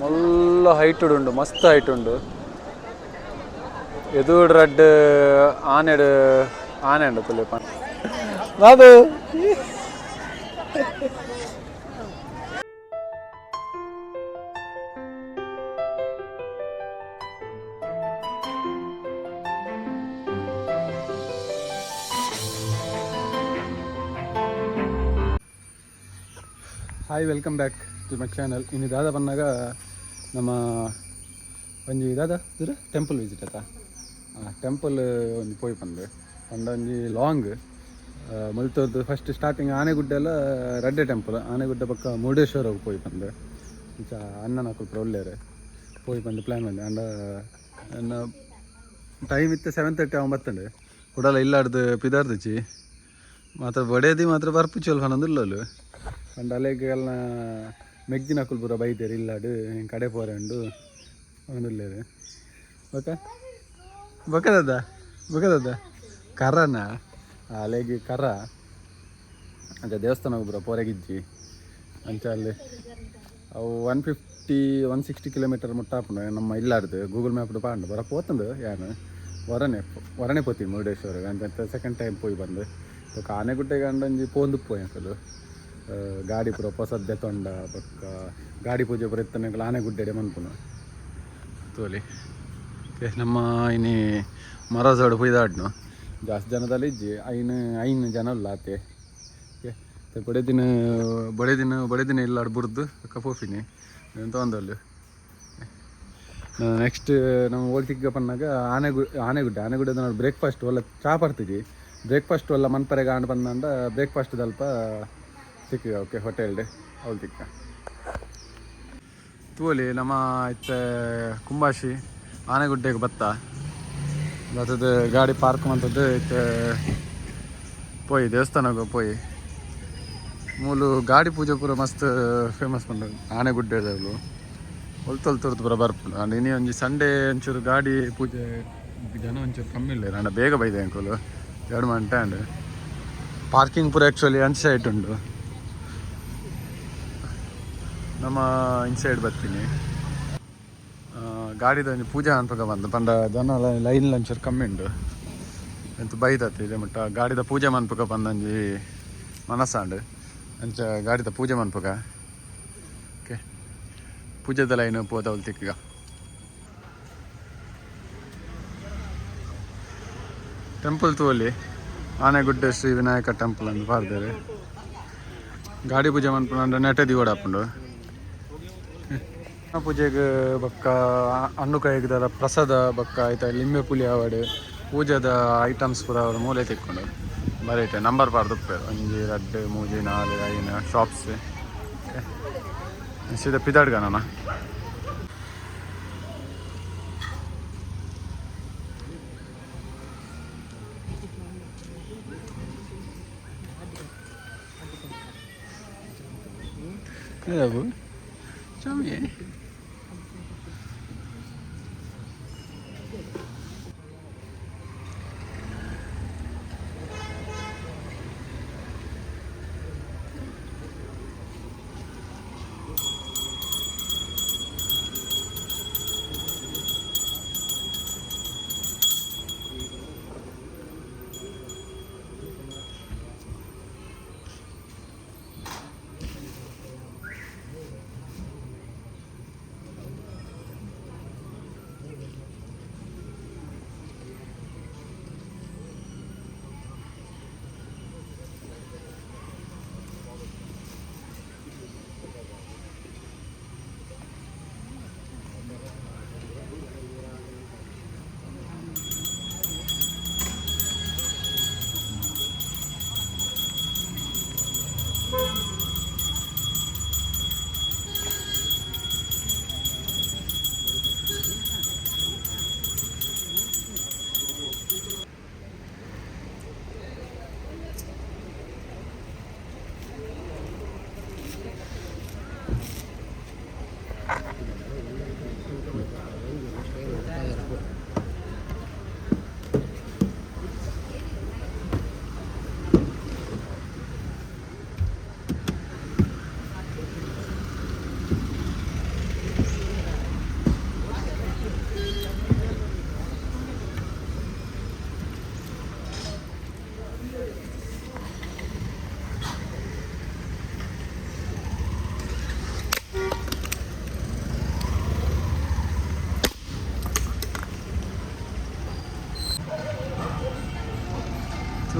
ಮೊಲ್ಲ height ಉಂಡು, ಮಸ್ತ್ height ಉಂಡು. ಎದುರು ರಡ್ಡ್ ಆನೆಡು ಆನೆ ಉಂಡು ತುಲಿಪ ಅದು hi, welcome back to my channel. ಇನ್ನು ದಾದ ಬಂದಾಗ ನಮ್ಮ ಒಂಜಿ ದಾದ ಇದ್ರ ಟೆಂಪಲ್ ವಿಸಿಟ್ ಆಯ್ತಾ. ಟೆಂಪಲ್ ಒಂದು ಪೋಯಿ ಬಂದು ಒಂದೊಂಜಿ ಲಾಂಗ್ ಮುಲ್ತೋರ್ದು ಫಸ್ಟ್ ಸ್ಟಾರ್ಟಿಂಗ್ ಆನೆಗುಡ್ಡೆ ಎಲ್ಲ ರಡ್ಡೆ ಟೆಂಪಲ್, ಆನೆಗುಡ್ಡೆ ಪಕ್ಕ ಮುರುಡೇಶ್ವರ ಪೋಯಿ ಬಂದು ಇಂಚ ಅಣ್ಣನ ಕೊಟ್ಟರು ಒಳ್ಳೆಯರು ಪೋಯಿ ಬಂದು ಪ್ಲ್ಯಾನ್ ಬಂದೆ. ಅಂಡ ನನ್ನ ಟೈಮ್ ಇತ್ತು 7:30 ಬತ್ತಂಡು ಕೂಡಲ ಇಲ್ಲಾಡ್ದು ಪಿದಾರ್ದಿಚ್ಚಿ ಮಾತ್ರ ಬಡೇದಿ ಮಾತ್ರ ಬರ್ಪಿಚ್ಚೋಲ್ ಹನ್ನೊಂದಿಲ್ಲಲು ಅಂಡ್ ಅಲೆಗೆಲ್ಲ ಮೆಗ್ದಿನ ಹಾಕಲ್ ಪೂರ ಬೈದೇರು ಇಲ್ಲಾಡು ಹಿಂಗೆ ಕಡೆ ಪೋರೆಂಡು ಒಂದಿಲ್ಲೇರು ಬಕದದ ಕರನ ಅಲೆಗೆ ಕರ ಅಂತ ದೇವಸ್ಥಾನ ಪೂರ ಪೋರೆಗಿಜ್ಜಿ ಅಂಚ ಅಲ್ಲಿ ಅವು 150-160 ಕಿಲೋಮೀಟರ್ ಮುಟ್ಟಾಪುಂಡು ನಮ್ಮ ಇಲ್ಲಾಡ್ದು ಗೂಗಲ್ ಮ್ಯಾಪ್ಡು ಪಾಂಡು ಬರ ಪೋತಂದು ಯಾನು ಹೊರನೆ ಪೋತೀನಿ ಮುರುಡೇಶ್ವರ ಅಂತ ಸೆಕೆಂಡ್ ಟೈಮ್ ಪೋಯಿ ಬಂದು ಆನೆಗುಡ್ಡೆಗೆ ಅಂಡೊಂಜಿ ಪೋಂದು ಪೋಯಿ ಅಂಕಲು ಗಾಡಿ ಪೂರ ಹೊಸದ್ದೆ ತೊಂಡ ಬೊಕ್ಕ ಗಾಡಿ ಪೂಜೆ ಪೂರ ಎತ್ತನೆಗಳು ಆನೆಗುಡ್ಡೆ ಮನ್ಪುನು ತೋಲಿ ನಮ್ಮ ಇನಿ ಮರಜೋಡು ಪುಯ್ದಾಡ್ನು ಜಾಸ್ತಿ ಜನದಲ್ಲಿ ಇಜ್ಜಿ ಐನು ಜನ ಇಲ್ಲ ಆತೆ ಬಡೆ ದಿನ ಇಲ್ಲಾಡು ಬುರ್ದು ಕಪೋಫಿನಿ ತೊಂದಲ್ಲು. ನೆಕ್ಸ್ಟ್ ನಮ್ಮ ಓಲ್ತಿಗ್ಗ ಪನ್ನಾಗ ಆನೆಗುಡ್ಡೆ ನೋಡಿ ಬ್ರೇಕ್ಫಾಸ್ಟ್ ಒಲ್ಲ ಚಾ ಪಡ್ತಿದ್ವಿ. ಬ್ರೇಕ್ಫಾಸ್ಟ್ ಒಲ್ಲ ಮನ್ಪರೆಗೆ ಆಂಡು ಬಂದಂಡ ಬ್ರೇಕ್ಫಾಸ್ಟ್ ದಲ್ಪ ಸಿಕ್ಕಿದೆ. ಓಕೆ, ಹೋಟೆಲ್ಡೆ ಅವಳು ತಿಕ್ಕ ತೂಲಿ ನಮ್ಮ ಇತ್ತೆ ಕುಂಬಾಶಿ ಆನೆಗುಡ್ಡೆಗೆ ಬತ್ತ ಬರ್ತದ ಗಾಡಿ ಪಾರ್ಕ್ ಮಂತದ್ದು ಇತ್ತೆ ಪೋಯಿ ದೇವಸ್ಥಾನಕ್ಕೆ ಪೋಯಿ ಮೂಲು ಗಾಡಿ ಪೂಜೆ ಪೂರ ಮಸ್ತ್ ಫೇಮಸ್ ಬಂದ ಆನೆಗುಡ್ಡೆಗಳು ಹೊಲ್ತೊಲ್ತೊರ್ದು ಪೂರ ಬರ್ಪುಂಡು. ಅಂಡ್ ಇನಿ ಒಂಜಿ ಸಂಡೇ ಒಂಚೂರು ಗಾಡಿ ಪೂಜೆ ಜನ ಒಂಚೂರು ಕಮ್ಮಿ ಇಲ್ಲ ಅಂಡ ಬೇಗ ಬೈದೆ ಅಂಕಲು 2 ಗಂಟೆ ಅಂಡ್ ಪಾರ್ಕಿಂಗ್ ಪೂರ ಆ್ಯಕ್ಚುಲಿ ಅಂಚ ಸೈಡ್ ಉಂಡು. ನಮ್ಮ ಇನ್ಸೈಡ್ ಬರ್ತೀನಿ ಗಾಡಿದ ಒಂದು ಪೂಜೆ ಅನ್ಪಕ ಬಂದು ಪಂಡ ಜನ ಲೈನ್ ಒಂಚೂರು ಕಮ್ಮಿ ಉಂಡು ಎಂತ ಬೈದತ್ತು ಇದೆ ಮಟ್ಟ ಗಾಡಿದ ಪೂಜೆ ಮನ್ಪಕ ಬಂದಂಜಿ ಮನಸ್ಸಾಂಡು ಅಂಚ ಗಾಡಿದ ಪೂಜೆ ಮನ್ಪಕ ಓಕೆ ಪೂಜೆದ ಲೈನ್ ಪೋದವಲ್ ತಿಕ್ಕ ಟೆಂಪಲ್ ತೋಲಿ ಆನೆಗುಡ್ಡೆ ಶ್ರೀ ವಿನಾಯಕ ಟೆಂಪಲ್ ಅಂತ ಪಾರ್ದೇವೆ. ಗಾಡಿ ಪೂಜೆ ಮನ್ಪುಂಡು ನೆಟದಿ ಓಡಾಪುಂಡು ಪೂಜೆಗೆ ಬೊಕ್ಕ ಹಣ್ಣು ಕೈಗಿದಾರ ಪ್ರಸಾದ ಬೊಕ್ಕ ಆಯ್ತಾ ಲಿಂಬೆ ಪುಲಿ ಆವಡು ಪೂಜೆದ ಐಟಮ್ಸ್ ಪೂರ ಅವರು ಮೂಲೆ ತಿಕ್ಕೊಂಡು ಬರೀಟೆ ನಂಬರ್ ಪಾರ್ದು ಉಪ್ಪೇರು 1 2 3 4 5 ಶಾಪ್ಸ್ ಸೀದಾ ಪಿದಾಡ್ಗನ ಯಾವು ಚಾಮಿ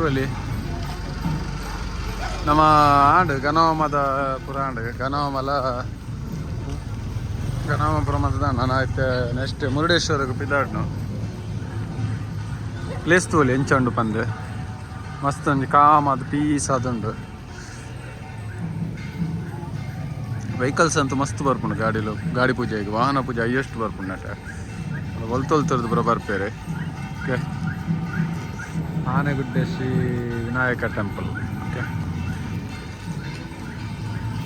ಅಲ್ಲಿ ನಮ್ಮ ಆಂಡ್ ಗನವಮದ ಪುರ ಆಂಡ್ ಗನವಮಲ ಗನವಪುರ ಮತದ ನಾನು ಆಯ್ತು ನೆಕ್ಸ್ಟ್ ಮುರುಡೇಶ್ವರಕ್ಕೆ ಪಿದಾಡ್ನು ಪ್ಲೇಸ್ ತೋಲಿ ಎಂಚಂಡು ಪಂದು ಮಸ್ತ್ ಒಂಜಿ ಕಾಮ್ ಅದು ಪೀಸ್ ಅದುಂಡು ವೆಹಿಕಲ್ಸ್ ಅಂತೂ ಮಸ್ತ್ ಬರ್ಪುಂಡು ಗಾಡಿಲು ಗಾಡಿ ಪೂಜೆಗೆ ವಾಹನ ಪೂಜೆ ಹೈಯೆಸ್ಟ್ ಬರ್ಪುಂಡು ನಟ ಒಲ್ತೊಲ್ತರದ್ದು ಪುರ ಬರ್ಪೇರೆ okay Anegudde Shri Vinayaka temple okay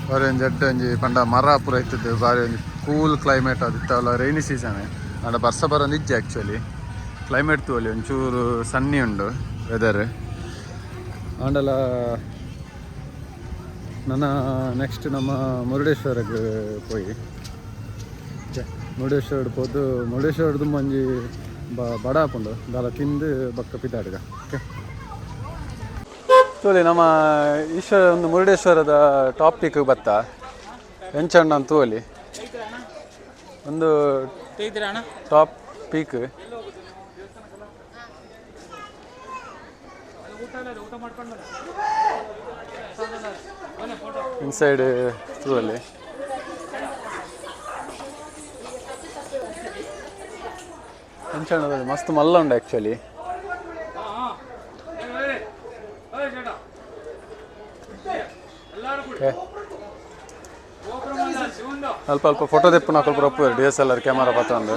ಬಾರಿ ಒಂಜಿ ಎಡ್ಡೆ ಒಂಜಿ ಪಂಡ ಮರ ಪೂರ ಇತ್ತಿದ್ದು ಬಾರಿ ಒಂಜಿ ಕೂಲ್ ಕ್ಲೈಮೇಟ್ ಅದು ಇತ್ತವಲ್ಲ ರೈನಿ ಸೀಸನ್ ಆಂಡ ಬರ್ಸ ಬರೋಂದಿಜ್ಜೆ ಆ್ಯಕ್ಚುಲಿ ಕ್ಲೈಮೇಟ್ ತೋಲಿ ಒಂಚೂರು ಸನ್ನಿ ಉಂಡು ವೆದರ್ ಆಂಡಲ ನನ್ನ ನೆಕ್ಸ್ಟ್ ನಮ್ಮ ಮುರುಡೇಶ್ವರಕ್ಕೆ ಪೋಯಿ ಮುರುಡೇಶ್ವರ ಪೋದು ಮುರುಡೇಶ್ವರದ್ದು ಒಂಜಿ ಬಡ ಹಾಕೊಂಡು ದಾಲ ತಿಂದು ಬಕ್ಕ ಪಿತಾಡ್ಗ ಓಕೆ ತೋಲಿ ನಮ್ಮ ಒಂದು ಮುರುಡೇಶ್ವರದ ಟಾಪಿಕ್ ಬತ್ತ ಎಂಚಣ್ಣ ಅಂತ ತೋಲಿ ಒಂದು ಟಾಪ್ ಪೀಕ್ ಇನ್ಸೈಡ್ ಅಲ್ಲಿ ಎಂಚಣ್ಣದಲ್ಲಿ ಮಸ್ತ್ ಮಲ್ಲ ಉಂಡು ಆ್ಯಕ್ಚುಲಿ ಅಲ್ಪ ಅಲ್ಪ ಫೋಟೋ ತೆಪ್ಪು ನಾಲ್ಕು ಪೂರ ಒಪ್ಪು DSLR ಕ್ಯಾಮರಾ ಪತ್ತೊಂದು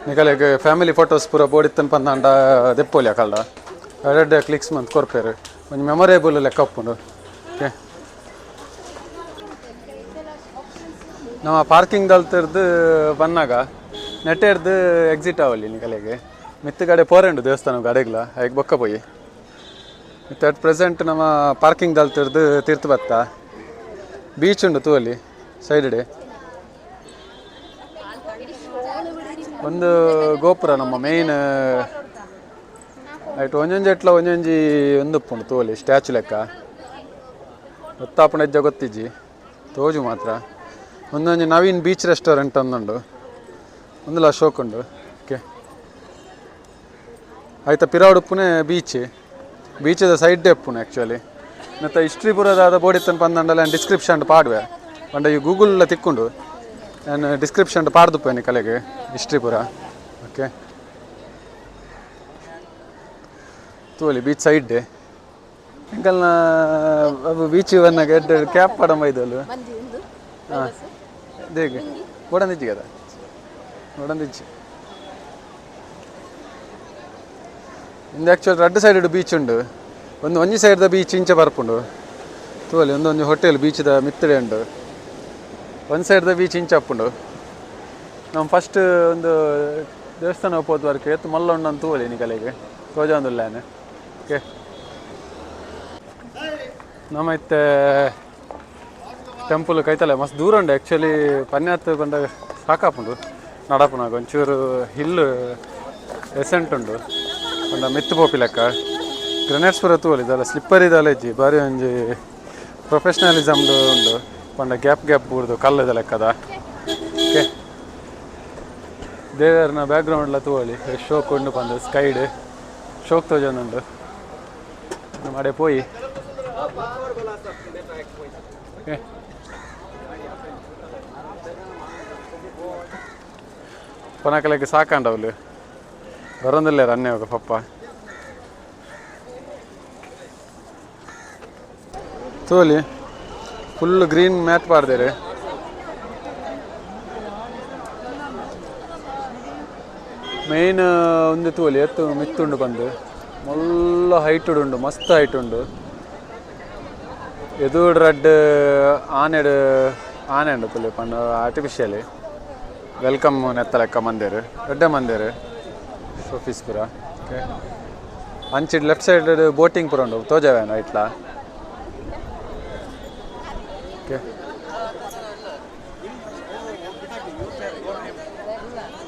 ನಿಕಲೆಗೆ ಫ್ಯಾಮಿಲಿ ಫೋಟೋಸ್ ಪೂರ ಬೋಡಿತ್ತನ್ ಪಂದ ದೆಪ್ಪೋಲಿ ಅಕಲ್ಡ ಎರಡೆರಡು ಕ್ಲಿಕ್ಸ್ ಮಂತ್ ಕೊರ್ಪೇರು ಒಂದು ಮೆಮೊರೇಬಲ್ ಲೆಕ್ಕ ಒಪ್ಪುಂಡು ಓಕೆ ನಮ್ಮ ಪಾರ್ಕಿಂಗ್ ದಲ್ತಿರ್ದು ಬಂದಾಗ ನೆಟ್ಟೆರ್ದು ಎಕ್ಸಿಟ್ ಆವಲ್ಲಿ ನಿಕಲೆಗೆ ಮಿತ್ತು ಕಡೆ ಪೋರೆಂಡು ದೇವಸ್ಥಾನ ಗಡೆಗ್ಲ ಹಾಗೆ ಬೊಕ್ಕ ಪೋಯಿ ಮತ್ತು ಅಟ್ ಪ್ರೆಸೆಂಟ್ ನಮ್ಮ ಪಾರ್ಕಿಂಗ್ ದಲ್ತಿರ್ದು ತೀರ್ಥ ಬತ್ತ ಬೀಚ್ ಉಂಡು ತೂವಲ್ಲಿ ಸೈಡ್ ಒಂದು ಗೋಪುರ ನಮ್ಮ ಮೇಯ್ನ್ ಆಯ್ತು ಒಂಜೊಂಜಿ ಎಟ್ಲ ಒಂಜೊಂಜಿ ಒಂದು ಉಪ್ಪುಂಡು ತೋಲಿ ಸ್ಟ್ಯಾಚು ಲೆಕ್ಕ ಗೊತ್ತಾಪಣ ಹೆಜ್ಜೆ ಗೊತ್ತಿಜ್ಜಿ ತೋಜು ಮಾತ್ರ ಒಂದೊಂದು ನವೀನ್ ಬೀಚ್ ರೆಸ್ಟೋರೆಂಟ್ ಒಂದುಂಡು ಒಂದು ಅಶೋಕ್ ಉಂಡು ಓಕೆ ಆಯ್ತಾ ಪಿರಾವಡ್ ಉಪ್ಪುನೇ ಬೀಚದ ಸೈಡ್ ಉಪ್ಪುನು ಆ್ಯಕ್ಚುಲಿ ಮತ್ತು ಹಿಸ್ಟ್ರಿಪುರದ ಬೋಡಿತ್ತನ್ ಪಂದಂಡಲ್ಲ ಡಿಸ್ಕ್ರಿಪ್ಷನ್ ಪಾಡುವೆ ಪಂಡ ಈ ಗೂಗಲ್ ತಿಕ್ಕೊಂಡು ನಾನು ಡಿಸ್ಕ್ರಿಪ್ಷನ್ ಪಾಡ್ದುಪ್ಪೇನೆ ಕಲೆಗೆ ಹಿಸ್ಟ್ರಿಪುರ ಓಕೆ ತೋಲಿ ಬೀಚ್ ಸೈಡ್ ಎಂಕಲ್ನ ಬೀಚ್ ಬನ್ನಾಗ ಎಡ್ಡೆ ಕ್ಯಾಪ್ ಪಡಂಬ ಇದಲು ಹಾಂ ದೇಗೆ ಗೋಡಂದಿಜ್ಜಿ ಕದ ಗೋಡಂದಿಜ್ಜಿ ಇಂದು ಆ್ಯಕ್ಚುಲಿ ಎರಡು ಸೈಡ್ ಬೀಚ್ ಉಂಡು ಒಂಜಿ ಸೈಡ್ದ ಬೀಚ್ ಇಂಚೆ ಬರ್ಪುಂಡು ತೋಲಿ ಒಂದೊಂದು ಹೋಟೆಲ್ ಬೀಚ್ದ ಮಿತ್ತಡೆ ಉಂಡು ಒಂದು ಸೈಡ್ದ ಬೀಚ್ ಇಂಚೆ ಅಪ್ಪುಂಡು ನಮ್ಮ ಫಸ್ಟ್ ಒಂದು ದೇವಸ್ಥಾನ ಹೋದ ವರ್ಕ್ ಎತ್ತು ಮಲ್ಲ ಉಂಡು ಅಂತ ತೋಲಿ ನಿಕಲೆಗೆ ತೋಜಾಂದುಲ್ಲಾನೆ ಓಕೆ ನಮ್ಮ ಇತ್ತೆ ಟೆಂಪಲ್ ಕೈತಲೆ ಮಸ್ತ್ ದೂರ ಉಂಡು ಆ್ಯಕ್ಚುಲಿ ಪನ್ಯಾತ್ ಬಂದಾಗ ಸಾಕಾಪುಂಡು ನಡಪುನಾಗ ಒಂಚೂರು ಹಿಲ್ಲು ಎಸೆಂಟ್ ಉಂಡು ಪಂಡ ಮಿತ್ತು ಪೋಪಿ ಲೆಕ್ಕ ಗ್ರೆನೇಡ್ಸ್ ಪೂರ ತೋಲಿ ಇದೆಲ್ಲ ಸ್ಲಿಪ್ಪರ್ ಇದೆಲ್ಲ ಇಜ್ಜಿ ಬಾರಿ ಒಂಜಿ ಪ್ರೊಫೆಷ್ನಲಿಸಮ್ದು ಉಂಡು ಪಂಡ ಗ್ಯಾಪ್ ಬೂರ್ದು ಕಲ್ಲದ ಲೆಕ್ಕದ ಓಕೆ ದೇವರನ ಬ್ಯಾಕ್ಗ್ರೌಂಡ್ಲ ತೋಲಿ ಶೋಕ್ ಉಂಡು ಪಂದು ಸ್ಕೈಡ್ ಶೋಕ್ ತೋಜೊಂದುಂಡು ಮಾಡೆ ಪೋಯಿ ಓಕೆ ಪೊನಕಲೆಗೆ ಸಾಕಂಡವಲು ಬರೋದಿಲ್ಲ ರನ್ನೇ ಹೋಗ ಪಪ್ಪ ತೋಲಿ ಫುಲ್ ಗ್ರೀನ್ ಮ್ಯಾಟ್ ಪಾಡ್ದೇರೆ ಮೇಯ್ನ್ ಒಂದು ತೋಲಿ ಎತ್ತು ಮಿತ್ತುಂಡು ಬಂದು ಮೊಲ್ಲ ಹೈಟ್ ಉಂಡು ಮಸ್ತ್ ಹೈಟ್ ಉಂಡು ಎದುರು ರಡ್ಡ್ ಆನೆ ಉಂಡು ತೋಲಿ ಪಂಡ ಆರ್ಟಿಫಿಷಿಯಲಿ ವೆಲ್ಕಮ್ ನೆತ್ತ ಲೆಕ್ಕ ಮಂದೇರು ದೊಡ್ಡ ಮಂದೇರು ಶೋಫೀಸ್ ಪೂರ ಓಕೆ ಅಂಚಿಡ್ ಲೆಫ್ಟ್ ಸೈಡ್ ಬೋಟಿಂಗ್ ಪೂರ ಉಂಡು ತೋಜವೇನು ಐಟ್ಲ ಓಕೆ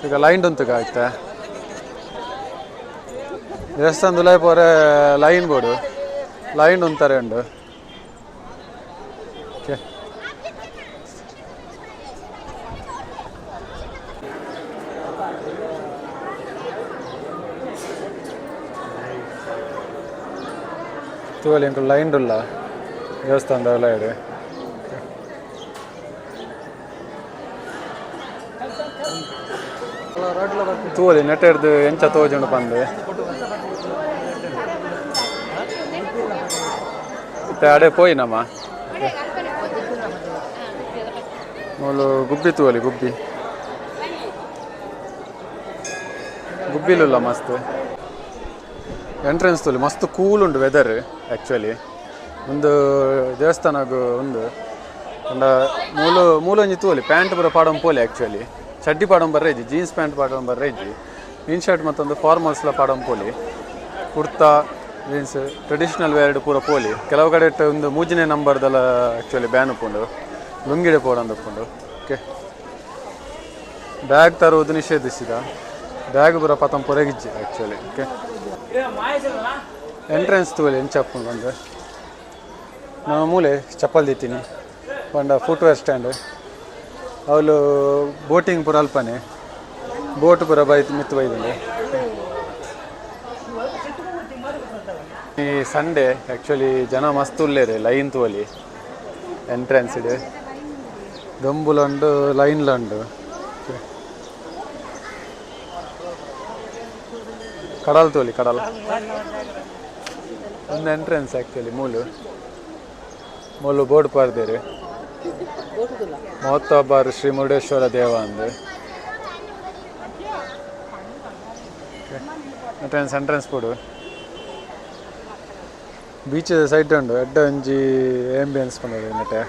ಈಗ ಲೈನ್ ಉಂತುಗ ಆಯ್ತಾ ದೇವಸ್ಥಾನದ ಪೋರೆ ಲೈನ್ ಬೋರ್ಡು ಲೈನ್ ಉಂತಾರೆ ಉಂಡು ಓಕೆ ತೂವಲ್ಲಿ ಎಂಕು ಲೈನ್ ಉಲ್ಲ ದೇವಸ್ಥಾನದ ಒಳಗಡೆ ತೂವಲಿ ನೆಟ್ಟೆಡ್ದು ಎಂಚ ತೋಜುಂಡು ಪಂದು ಇತ್ತೆ ಅಡೆ ಪೋಯಿನಮ್ಮ ಮೂಲು ಗುಬ್ಬಿ ತೂವಲಿ ಗುಬ್ಬಿಲುಲ್ಲ ಮಸ್ತ್ ಎಂಟ್ರೆನ್ಸ್ ತೂಲಿ ಮಸ್ತ್ ಕೂಲ್ ಉಂಡು ವೆದರ್ ಆ್ಯಕ್ಚುಲಿ ಒಂದು ದೇವಸ್ಥಾನಗು ಒಂದು ಮೂಲೊಂಜಿ ತೂವಲಿ ಪ್ಯಾಂಟ್ ಪೂರ ಪಾಡೊಂ ಪೋಲಿ ಆ್ಯಕ್ಚುಲಿ ಚಡ್ಡಿ ಪಾಡೊಂ ಬರ್ರೇಜಿ ಜೀನ್ಸ್ ಪ್ಯಾಂಟ್ ಪಾಡೊಂ ಬರ್ರೇಜಿ ಇನ್ ಶರ್ಟ್ ಮತ್ತೊಂದು ಫಾರ್ಮಲ್ಸ್ಲ ಪಾಡೊಂ ಪೋಲಿ ಕುರ್ತಾ ಜೀನ್ಸ್ ಟ್ರೆಡಿಷ್ನಲ್ ವೇರ್ಡ್ ಪೂರ ಪೋಲಿ ಕೆಲವು ಕಡೆ ಒಂದು ಮೂಜಿನೇ ನಂಬರ್ದೆಲ್ಲ ಆ್ಯಕ್ಚುಲಿ ಬ್ಯಾನ್ ಉಪ್ಪುಂಡು ಲುಂಗಿಡೆ ಪೋಡಂದು ಉಪ್ಪುಂಡು ಓಕೆ ಬ್ಯಾಗ್ ತರುವುದು ನಿಷೇಧಿಸಿದ ಬ್ಯಾಗ್ ಪೂರ ಪತಂ ಪೊರೆಗಿಜ್ಜಿ ಆ್ಯಕ್ಚುಲಿ ಓಕೆ ಎಂಟ್ರೆನ್ಸ್ ತೂವಲಿ ಎಂಚಪ್ಪು ಬಂದು ನಾನು ಮೂಲೆ ಚಪ್ಪಲ್ ದಿತ್ತೀನಿ ಪಂಡ ಫುಟ್ವೇರ್ ಸ್ಟ್ಯಾಂಡ್ ಅವಳು ಬೋಟಿಂಗ್ ಪೂರ ಅಲ್ಪನೆ ಬೋಟ್ ಪೂರ ಮಿತ್ತು ಬೈದಿಲ್ಲ ಈ ಸಂಡೇ ಆ್ಯಕ್ಚುಲಿ ಜನ ಮಸ್ತ್ ಉಳ್ಳೇರೆ ಲೈನ್ ತೋಲಿ ಎಂಟ್ರೆನ್ಸ್ ಇದೆ ದೊಂಬುಲುಂಡು ಲೈನ್ಲುಂಡು ಕಡಲ್ ತೋಲಿ ಕಡಲ್ ಒಂದು ಎಂಟ್ರೆನ್ಸ್ ಆ್ಯಕ್ಚುಲಿ ಮೂಲು ಬೋರ್ಡ್ ಪಾರ್ದೇರು ಮಹೋತ್ತಬಾರು ಶ್ರೀ ಮುರುಡೇಶ್ವರ ದೇವ ಅಂದು ಎಂಟ್ರೆನ್ಸ್ ಬೋರ್ಡು ಬೀಚ್ ಸೈಡ್ ಉಂಡು ಎಡ್ಡ ಒಂಜಿ ಆಂಬಿಯನ್ಸ್ ಬಂದದ್ದು ನೆಟ್ಟೆ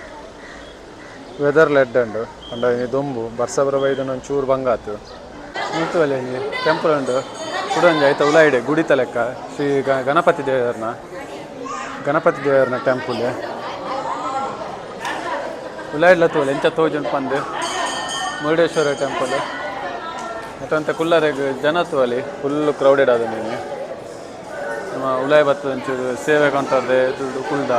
ವೆದರ್ಲ ಎಡ್ಡ ಉಂಡು ಅಂಡ ದೊಂಬು ಬರ್ಸ ಬರ ಬೈದನ ಒಂಚೂರು ಬಂಗಾತು ನಿಂತುವಲ್ಲಿ ಟೆಂಪಲ್ ಉಂಡು ಕುಡಂಜಿ ಆಯ್ತಾ ಉಲಾಯಿಡೆ ಗುಡಿತ ಲೆಕ್ಕ ಶ್ರೀ ಗಣಪತಿ ದೇವರನ ಟೆಂಪಲ್ ಉಲಾಯಿಡ್ಲ ತೋಲಿ ಎಂಚ ತೋಜುಂಡು ಪಂದು ಮುರುಡೇಶ್ವರ ಟೆಂಪಲ್ ಮತ್ತಂತ ಕುಲ್ಲರೆಗ್ ಜನ ತೋಲಿ ಫುಲ್ಲು ಕ್ರೌಡೆಡ್ ಆದ ನೀನು ನಮ್ಮ ಉಲಾಯಿ ಬತ್ತದ ಒಂಚೂರು ಸೇವೆ ಕಾಣ್ತದೆ ದುಡ್ಡು ಕುಲ್ದ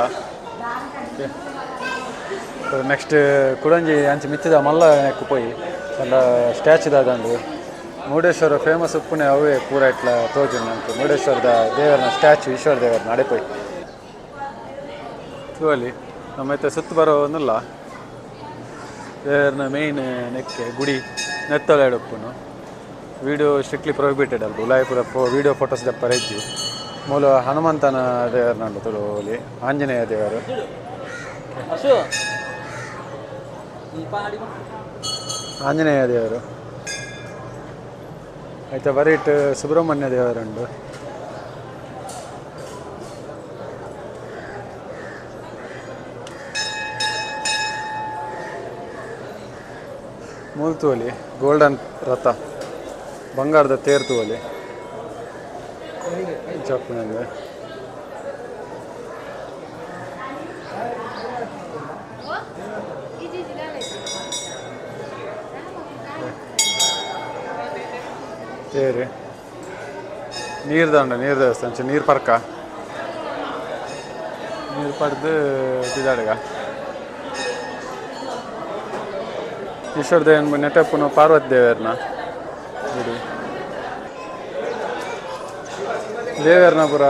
ನೆಕ್ಸ್ಟ್ ಕುಡಂಜಿ ಅಂಚೆ ಮಿತ್ತಿದ ಮಲ್ಲ ನೆಕ್ಕು ಪೋಯಿ ಎಲ್ಲ ಸ್ಟ್ಯಾಚ್ಯೂದಾದಂಡು ಮುರುಡೇಶ್ವರ ಫೇಮಸ್ ಉಪ್ಪುನೆ ಅವೇ ಪೂರ ಇಟ್ಲ ತೋಜುಂಡು ಅಂತ ಮುರುಡೇಶ್ವರದ ದೇವರನ ಸ್ಟ್ಯಾಚ್ಯೂ ಈಶ್ವರ ದೇವರನ ಅಡೆಪೋಯಿ ತೂವಲಿ ನಮ್ಮೈತೆ ಸುತ್ತು ಬರೋ ಒಂದಿಲ್ಲ ದೇವರನ ಮೇಯ್ನ್ ನೆಕ್ಕೆ ಗುಡಿ ನೆತ್ತೊಲೆ ಉಪ್ಪುನು ವಿಡಿಯೋ ಸ್ಟ್ರಿಕ್ಟ್ಲಿ ಪ್ರೊಹಿಬಿಟೆಡ್ ಅಲ್ಪ ಉಲಾಯಿಪುರ ವಿಡಿಯೋ ಫೋಟೋಸ್ ದೆಪ್ಪರ ಇಜ್ಜಿ ಮೂಲ ಹನುಮಂತನ ದೇವರನಂಡು ತುಳುವಲಿ ಆಂಜನೇಯ ದೇವರು ಆಂಜನೇಯ ದೇವರು ಆಯ್ತಾ ಬರೀಟ್ ಸುಬ್ರಹ್ಮಣ್ಯ ದೇವರುಂಡು ಮೂಲ್ತುವಲಿ ಗೋಲ್ಡನ್ ರಥ ಬಂಗಾರದ ತೇರು ತೂವಲಿ ಚಪ್ಪನಂದ್ರೆ ತೇರು ನೀರ್ದಂಡ ನೀರು ದೇವಸ್ಥಾನ ನೀರು ಪರ್ಕ ನೀರು ಪಡೆದು ಬಿದಾಡಗ ಈಶ್ವರ ದೇವನ ನೆಟ್ಟಪ್ಪನ ಪಾರ್ವತಿ ದೇವರನ ಗುಡಿ ದೇವರನ ಪುರ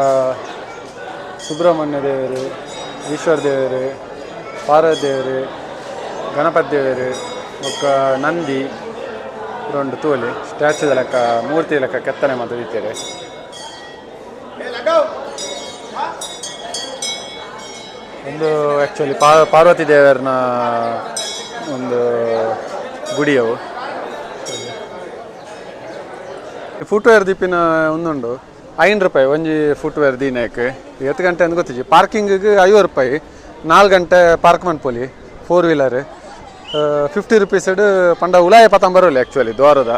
ಸುಬ್ರಹ್ಮಣ್ಯ ದೇವರು ಈಶ್ವರ ದೇವರು ಪಾರ್ವತಿ ದೇವರು ಗಣಪತಿ ದೇವರು ಒಕ್ಕ ನಂದಿ ಒಂದು ತೋಲಿ ಸ್ಟ್ಯಾಚ್ಯೂದ ಲೆಕ್ಕ ಮೂರ್ತಿ ಲೆಕ್ಕ ಕೆತ್ತನೆ ಮತ್ತು ಇದ್ದೀರಿ ಒಂದು ಆ್ಯಕ್ಚುಲಿ ಪಾರ್ವತಿ ದೇವರನ ಒಂದು ಗುಡಿಯವು ಫುಟ್ವೇರ್ ದೀಪಿನ ಒಂದುಂಡು ₹5 ಒಂಜಿ ಫುಟ್ವೇರ್ ದೀನಕ್ಕೆ 8 ಗಂಟೆ ಅಂತ ಗೊತ್ತಿಜ್ಜಿ ಪಾರ್ಕಿಂಗಿಗೆ ₹50 4 ಗಂಟೆ ಪಾರ್ಕ್ ಮನ್ಪೊಲಿ 4 ವೀಲರ್ ₹50 ಪಂಡ ಉಲಾಯ ಪತಂ ಬರೋಲಿ ಆ್ಯಕ್ಚುಲಿ ದ್ವಾರದ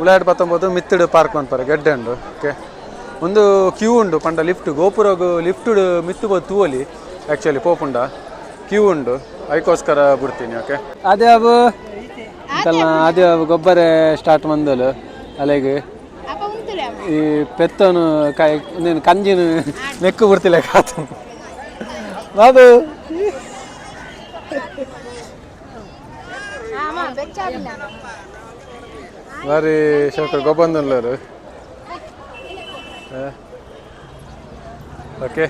ಉಲಾಯಡ್ ಪತ್ತೊಂಬತ್ತು ಮಿತ್ತಡು ಪಾರ್ಕ್ ಮನ್ಪರ ಗೆಡ್ಡೆ ಉಂಡು ಓಕೆ ಒಂದು ಕ್ಯೂ ಉಂಡು ಪಂಡ ಲಿಫ್ಟ್ ಗೋಪುರಗು ಲಿಫ್ಟ್ ಮಿತ್ತು ಬೋದು ತೂವಲಿ ಆ್ಯಕ್ಚುಲಿ ಪೋಪುಂಡ ಕ್ಯೂ ಉಂಡು ಅದಕ್ಕೋಸ್ಕರ ಬಿಡ್ತೀನಿ ಓಕೆ ಅದೇ ಅವು ಗೊಬ್ಬರ ಸ್ಟಾರ್ಟ್ ಮಂದಲು ಅಲೆಗೆ ಈ ಪೆತ್ತನು ನೀನು ಕಂಜಿನ ನೆಕ್ಕು ಬಿಡ್ತಿಲ್ಲ ಕಾತು ಬಾಬು ಬಾರಿ ಸ್ವಲ್ಪ ಗೊಬ್ಬಂದುಲ್ಲರು ಓಕೆ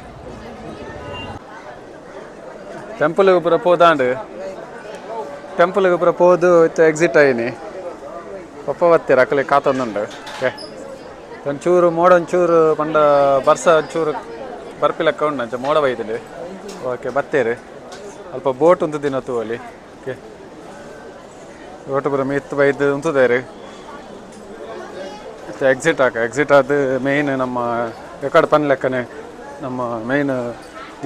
ಟೆಂಪಲ್ಗೆ ಪೂರ ಪೋದಾಂಡು ಟೆಂಪಲ್ಗೆ ಪೂರ ಪೋದು ಎಕ್ಸಿಟ್ ಆಯ್ನಿ ಪಪ್ಪ ಬತ್ತೀರ ಅಕ್ಕಲೆ ಕಾತೊಂದುಂಡು ಓಕೆ ಒಂಚೂರು ಮೋಡ ಒಂಚೂರು ಪಂಡ ಬರ್ಸ ಒಂಚೂರು ಬರ್ಪಿಲಕ್ಕ ಉಂಡು ಅಂಚ ಮೋಡ ಬೈದಿಲ್ಲ ಓಕೆ ಬತ್ತೇರು ಅಲ್ಪ ಬೋಟ್ ಉಂತು ದಿನ ತೂವಲ್ಲಿ ಓಕೆ ಬೋಟ್ ಪೂರ ಮಿತ್ತು ಬೈದು ಉಂತುದೇರು ಎಕ್ಸಿಟ್ ಆದ ಮೇಯ್ನ್ ನಮ್ಮ ರೆಕಾರ್ಡ್ ಪನ್ ಲೆಕ್ಕನೆ ನಮ್ಮ ಮೇಯ್ನ್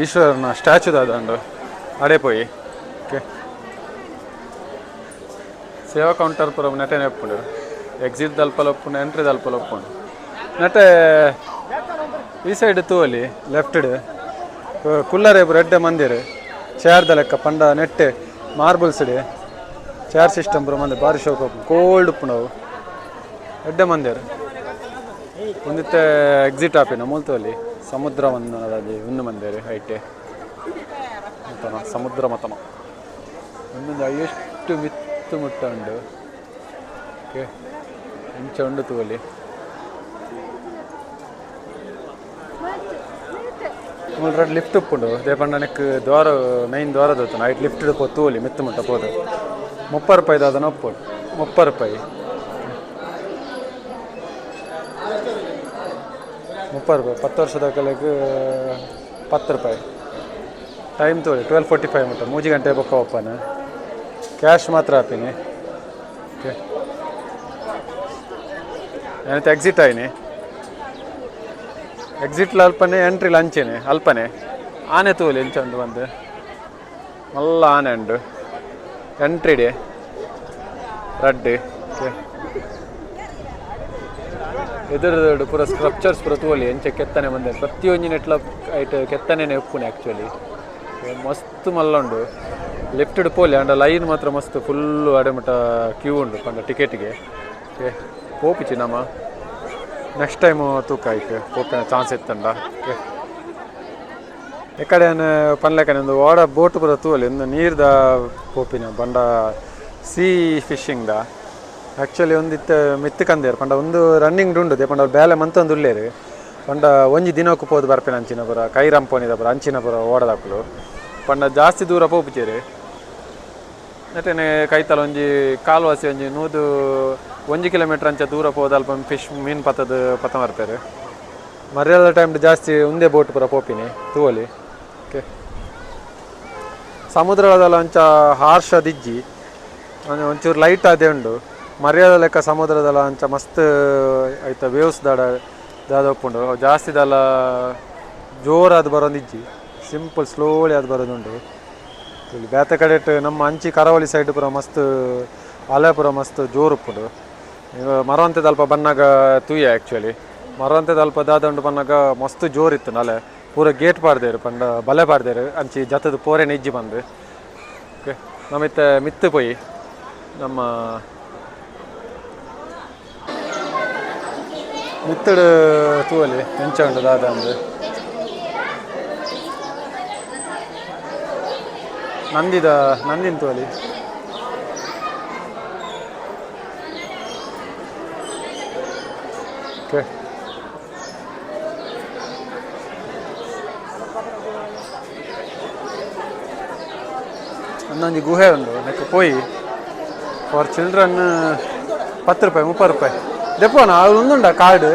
ಈಶ್ವರನ ಸ್ಟ್ಯಾಚ್ಯೂ ದಾದಂಡು ಅಡೆ ಪೋಯಿ ಓಕೆ ಸೇವಾ ಕೌಂಟರ್ ಪೂರ ನೆಟೆನೆ ಒಪ್ಪುಂಡು ಎಕ್ಸಿಟ್ ದಲ್ಪಲ ಒಪ್ಪುಂಡು ಎಂಟ್ರಿ ದಲ್ಪಲ ಒಪ್ಪುಂಡು ನೆಟ್ಟೆ ಈ ಸೈಡ್ ತೂವಲ್ಲಿ ಲೆಫ್ಟ್ ಕುಲ್ಲರೆ ರೆಡ್ಡೆ ಮಂದಿರ ಚೇರ್ದ ಲೆಕ್ಕ ಪಂಡ ನೆಟ್ಟೆ ಮಾರ್ಬಲ್ಸ್ ಚೇರ್ ಸಿಸ್ಟಮ್ ಪೂರ ಮಂದಿರ ಭಾರಿ ಶೋಕ ಕೋಲ್ಡ್ ಉಪ್ಪುಂಡು ಅವು ಎಡ್ಡೆ ಮಂದಿರ ಒಂದಿತ್ತೆ ಎಕ್ಸಿಟ್ ಆಪಿನ ಮೂಲ್ತಲ್ಲಿ ಸಮುದ್ರ ಒಂದು ಮಂದಿರ ಐಟೆ ಮತನ ಸಮುದ್ರ ಮತನ ಒಂದೊಂದು ಎಷ್ಟು ಮಿತ್ತು ಮುಟ್ಟ ಉಂಡು ಓಕೆ ಇಂಚ ಉಂಡು ತೂವಲ್ಲಿ ಮೂರು ಲಿಫ್ಟ್ ಉಪ್ಪುಂಡು ಅದೇ ಪಂಡ ನೆಕ್ ದ್ವಾರ ಮೈನ್ ದ್ವಾರದ ಹೊತ್ತು ನೈಟ್ ಲಿಫ್ಟ್ ತೂವಲ್ಲಿ ಮಿತ್ತು ಮುಟ್ಟ ಪೋದು 30 ರೂಪಾಯಿದು ಅದನ್ನು ಒಪ್ಪುಂಡು 30 ರೂಪಾಯಿ 30 ರೂಪಾಯಿ 10 ವರ್ಷದ ಕಲೆಗೆ 10 ರೂಪಾಯಿ ಟೈಮ್ ತೋಳಿ 12:45 ಮುಟ್ಟ 3 ಗಂಟೆ ಬೊಕ್ಕ ಓಪನ್ ಕ್ಯಾಶ್ ಮಾತ್ರ ಹಾಪಿನಿ ಓಕೆ ಏನಂತ ಎಕ್ಸಿಟ್ ಆಯ್ನಿ ಎಕ್ಸಿಟ್ಲ ಅಲ್ಪನೆ ಎಂಟ್ರಿಲ ಅಂಚೆನೆ ಅಲ್ಪನೆ ಆನೆ ತೋಲಿ ಎಂಚಂದು ಬಂದು ಮಲ್ಲ ಆನೆ ಉಂಡು ಎಂಟ್ರಿಡೆ ರಡ್ಡು ಓಕೆ ಎದುರು ಪೂರ ಸ್ಕ್ರಪ್ಚರ್ಸ್ ಪೂರ ತೋಲಿ ಎಂಚ ಕೆತ್ತನೆ ಬಂದೆ ಪ್ರತಿಯೊಂದು ನೆಟ್ಲ ಐಟ್ ಕೆತ್ತನೆ ಉಪ್ಪುನೆ ಆ್ಯಕ್ಚುಲಿ ಮಸ್ತ್ ಮಲ್ಲ ಉಂಡು ಲೆಫ್ಟ್ ಪೋಲಿ ಅಂಡ ಲೈನ್ ಮಾತ್ರ ಮಸ್ತ್ ಫುಲ್ಲು ಅಡೆಮಟ ಕ್ಯೂ ಉಂಡು ಪಂಡ ಟಿಕೆಟ್ಗೆ ಓಕೆ ಪೋಪಿಚಿ ನಮ್ಮ ನೆಕ್ಸ್ಟ್ ಟೈಮು ತೂಕ ಆಯ್ತು ಪೋಪಿನ ಚಾನ್ಸ್ ಇತ್ತಂಡ ಓಕೆ ಈ ಕಡೆ ಪನ್ಲೆಕ್ಕನೆ ಒಂದು ಓಡ ಬೋಟ್ ಪೂರ ತೂವಲ್ಲಿ ಒಂದು ನೀರ್ದ ಪೋಪಿನ ಪಂಡ ಸೀ ಫಿಶಿಂಗ್ದ ಆ್ಯಕ್ಚುಲಿ ಒಂದಿತ್ತು ಮಿತ್ತು ಕಂದೇರು ಪಂಡ ಒಂದು ರನ್ನಿಂಗ್ ಉಂಡು ದೇ ಪಂಡ ಬೇಲೆ ಮಂತೊಂದು ಉಳ್ಳೇರು ಪಂಡ ಒಂಜಿ ದಿನಕ್ಕೂ ಪೋದು ಬರ್ಪೇನೆ ಅಂಚಿನ ಪುರ ಕೈರಂಪೋನಿದ ಪುರ ಅಂಚಿನ ಪುರ ಓಡದಾಕಲು ಪಂಡ ಜಾಸ್ತಿ ದೂರ ಪೋಪುಚೇರಿ ನೆಟ್ಟನೆ ಕೈತಲ ಒಂಜಿ ಕಾಲ್ವಾಸಿ ಒಂಜಿ 1 ಕಿಲೋಮೀಟರ್ ಅಂಚ ದೂರ ಪೋದು ಅಲ್ಪ ಫಿಶ್ ಮೀನು ಪತ ಬರ್ತಾರೆ ಮರ್ಯಾದ ಟೈಮ್ ಜಾಸ್ತಿ ಒಂದೇ ಬೋಟ್ ಪುರ ಪೋಪಿನಿ ತೂವಲಿ ಓಕೆ ಸಮುದ್ರದಲ್ಲ ಅಂಚ ಹಾರ್ಷ ದಿಜ್ಜಿ ಒಂಚೂರು ಲೈಟ್ ಅದೇ ಉಂಡು ಮರ್ಯಾದ ಲೆಕ್ಕ ಸಮುದ್ರದಲ್ಲ ಅಂಚ ಮಸ್ತ್ ಆಯ್ತಾ ವೇವ್ಸ್ ದಾದ ಒಪ್ಪುಂಡು ಜಾಸ್ತಿ ದಲ್ಲ ಜೋರಾದ ಬರೋದಿಜ್ಜಿ ಸಿಂಪಲ್ ಸ್ಲೋಲಿ ಅದು ಬರೋದುಂಡು ಇಲ್ಲಿ ಬೇತೆ ಕಡೆ ನಮ್ಮ ಅಂಚಿ ಕರಾವಳಿ ಸೈಡ್ ಪೂರ ಮಸ್ತ್ ಅಲೆ ಪೂರ ಮಸ್ತ್ ಜೋರು ಉಪ್ಪುಂಡು ಈಗ ಮರವಂತೆದ ಅಲ್ಪ ಬನ್ನಾಗ ತೂಯ ಆ್ಯಕ್ಚುಲಿ ಮರವಂತೆದ ಅಲ್ಪ ದಾದಂಡು ಬನ್ನಾಗ ಮಸ್ತ್ ಜೋರಿತ್ತು ಅಲೆ ಪೂರ ಗೇಟ್ ಪಾಡ್ದೇರು ಪಂಡ ಬಲೆ ಪಾಡ್ದೇರು ಅಂಚಿ ಜತ್ತದ ಪೋರೆನ ಇಜ್ಜಿ ಬಂದು ಓಕೆ ನಮ್ಮಿತ್ತ ಮಿತ್ತು ಪೋಯಿ ನಮ್ಮ ಮಿತ್ತಡು ತೂವಲಿ ಎಂಚ ಉಂಡು ದಾದ ಅಂದು ನಂದಿನ ತೋಲಿ ಓಕೆ ಒಂದೊಂದು ಗುಹೆ ಉಂಡು ನೆಕ್ ಪೋಯಿ ಫಾರ್ ಚಿಲ್ಡ್ರನ್ 10 ರೂಪಾಯಿ 30 ರೂಪಾಯಿ ದೆಪ್ಪೋನ ಅದು ಒಂದುಂಡ ಕಾರ್ಡ್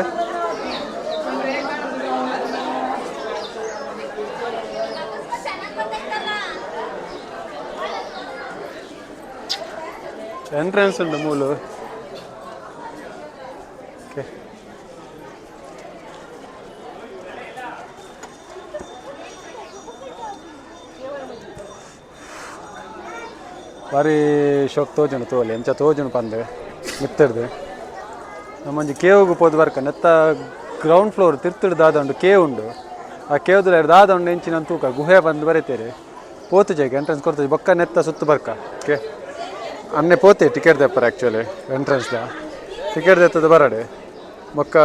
ಎಂಟ್ರೆನ್ಸ್ ಉಂಡು ಮೂಲು ಓಕೆ ಭಾರಿ ಶೋಕ್ ತೋಜುಂಡು ತೋಲಿ ಎಂಚ ತೋಜುಂಡು ಪಂದೆ ಮಿತ್ತಿಡ್ದು ನಮ್ಮಂಜಿ ಕೇವ್ಗೆ ಪೋದು ಬರ್ಕ ನೆತ್ತ ಗ್ರೌಂಡ್ ಫ್ಲೋರ್ ತಿರ್ತಿಡು ದಾದ ಉಂಡು ಕೇವ್ ಉಂಡು ಆ ಕೇವ್ದ ದಾದ ಉಂಡು ಎಂಚಿನ ತೂಕ ಗುಹೆ ಬಂದು ಬರೀತೀರಿ ಪೋತುಜೆಗೆ ಎಂಟ್ರೆನ್ಸ್ ಕೊಡ್ತದೆ ಬೊಕ್ಕ ನೆತ್ತ ಸುತ್ತು ಬರ್ಕ ಓಕೆ ಅನ್ನೆ ಪೋತೆ ಟಿಕೆಟ್ ತೆಪ್ಪರ ಆ್ಯಕ್ಚುಲಿ ಎಂಟ್ರೆನ್ಸ್ದ ಟಿಕೆಟ್ ತೆತ್ತದ ಬರಡೆ ಬೊಕ್ಕ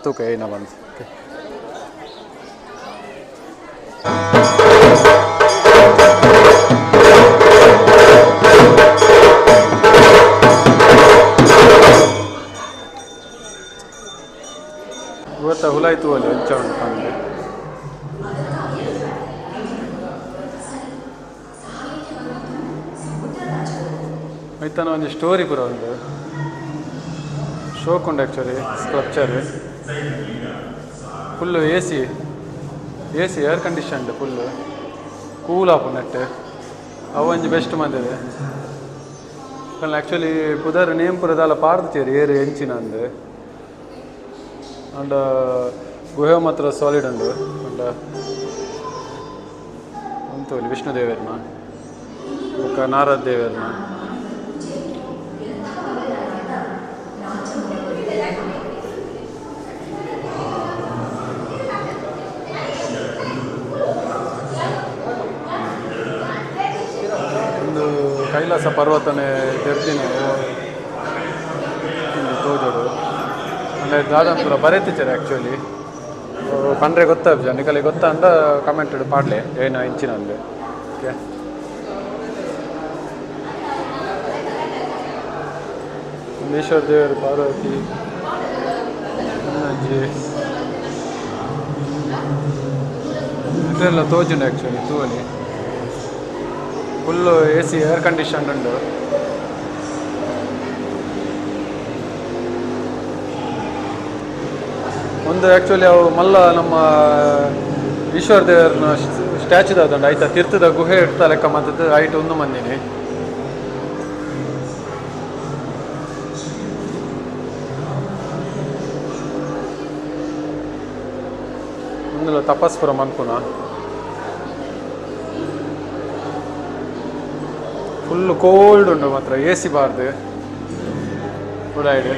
ತೂಕ ಏನ ಬಂದು ಓಕೆ ಇವತ್ತ ಹುಲಾಯ್ತು ಅಲ್ಲಿ ಎಂಚ ಉಂಟು ಪಂದೆ ಐತನ ಒಂದು ಸ್ಟೋರಿ ಪೂರ ಒಂದು ಶೋಕ್ ಉಂಡು actually sculpture full A C air conditioned full cool ಆಪು ನೆಟ್ ಅವು ಒಂಜಿ ಬೆಸ್ಟ್ ಮಂದಿದೆ ಆ್ಯಕ್ಚುಲಿ ಪುದರ್ ನೇಮ್ ಪುರದಾಲ ಪಾರ್ದುಚೇರಿ ಏರು ಎಂಚಿನ ಅಂದು ಅಂಡ್ ಗುಹೆ ಮಾತ್ರ ಸಾಲಿಡ್ ಉಂಡು ಅಂಡ್ ಅಂತೂ ವಿಷ್ಣು ದೇವೇರ್ನ ಬೊಕ್ಕ ನಾರದ್ ದೇವೇರ್ನ ಒಂದು ಕೈಲಾಸ ಪರ್ವತನೇ ತೆರ್ದಿನ ತೋಜೋಡು ಅಂದರೆ ದಾದಂಪುರ ಬರೆತಿದ್ದಾರೆ ಆ್ಯಕ್ಚುಲಿ ಪಂಡ್ರೆ ಗೊತ್ತಾಗ ನಿಕಲಿ ಗೊತ್ತಾ ಅಂದ ಕಮೆಂಟ್ ಪಾಡ್ಲೆ ಏನು ಇಂಚಿನ ಅಂದೆ ಓಕೆ ಈಶ್ವರ ದೇವರು ಪಾರ್ವತಿ ಅಜ್ಜಿ ಇದೆಲ್ಲ ತೋಜುಂಡು ಆ್ಯಕ್ಚುಲಿ ತೂವಲಿ full A C air condition ಉಂಡು ಒಂದು ಆ್ಯಕ್ಚುಲಿ ಅವು ಮಲ್ಲ ನಮ್ಮ ಈಶ್ವರ ದೇವರನ್ನ ಸ್ಟ್ಯಾಚ್ಯೂದಾದಂಡು ಆಯ್ತಾ ತೀರ್ಥದ ಗುಹೆ ಇಡ್ತಾ ಲೆಕ್ಕ ಮತ್ತದ್ದು ಹೈಟ್ ಒಂದು ಮಂದಿನಿ ಒಂದು ತಪಸ್ಪುರ ಮನ್ಪುನ ಫುಲ್ಲು ಕೋಲ್ಡ್ ಉಂಡು ಮಾತ್ರ ಎ ಸಿ ಬಾರ್ದು ಉಡಾಯ್ಡು